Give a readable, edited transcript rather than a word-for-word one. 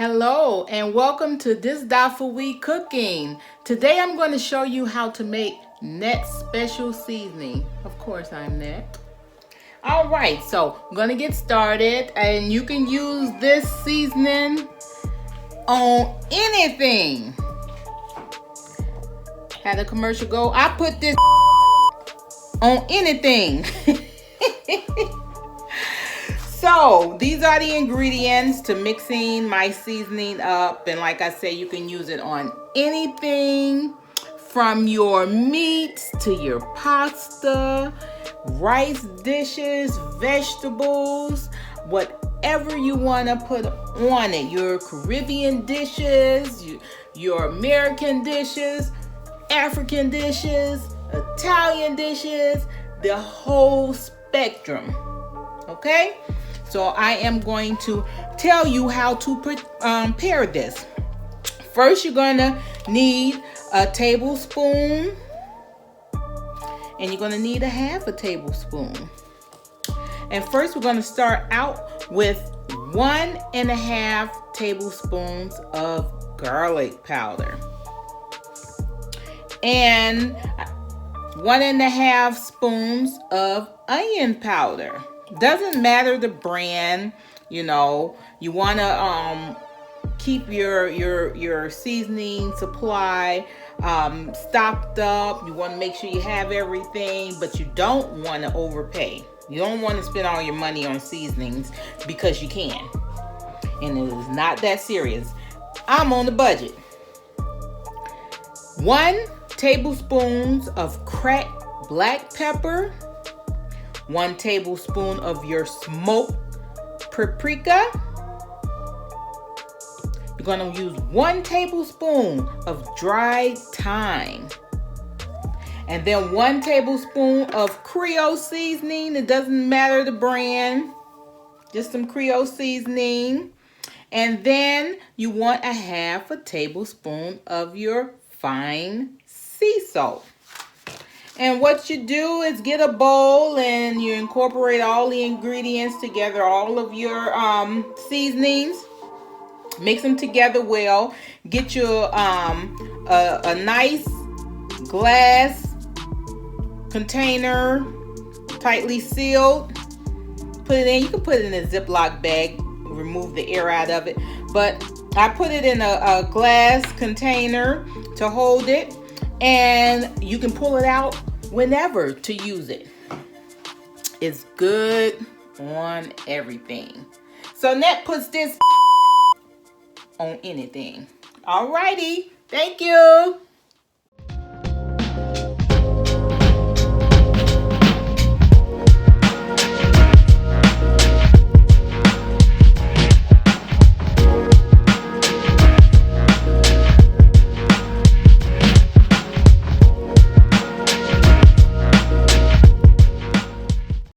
Hello and welcome to This Doubtful Week Cooking. Today I'm going to show you how to make Nette special seasoning. Of course I'm Nette. Alright, so I'm going to get started, and you can use this seasoning on anything. Had a commercial go, I put this on anything. So these are the ingredients to mixing my seasoning up, and like I said, you can use it on anything from your meats to your pasta, rice dishes, vegetables, whatever you want to put on it. Your Caribbean dishes, your American dishes, African dishes, Italian dishes, the whole spectrum. Okay? So I am going to tell you how to prepare this. First, you're going to need a tablespoon, and you're going to need a half a tablespoon. And first, we're going to start out with 1.5 tablespoons of garlic powder and 1.5 spoons of onion powder. Doesn't matter the brand, you know. You want to keep your seasoning supply stocked up. You want to make sure you have everything, but you don't want to overpay. You don't want to spend all your money on seasonings because you can, and it is not that serious. I'm on the budget. 1 tablespoon of cracked black pepper, 1 tablespoon of your smoked paprika. You're going to use 1 tablespoon of dried thyme, and then 1 tablespoon of Creole seasoning. It doesn't matter the brand, just some Creole seasoning. And then you want 1/2 tablespoon of your fine sea salt. And what you do is get a bowl and you incorporate all the ingredients together, all of your seasonings. Mix them together well. Get your a nice glass container, tightly sealed. Put it in. You can put it in a Ziploc bag. Remove the air out of it. But I put it in a glass container to hold it. And you can pull it out whenever to use it. It's good on everything. So Nette puts this on anything. Alrighty. Thank you.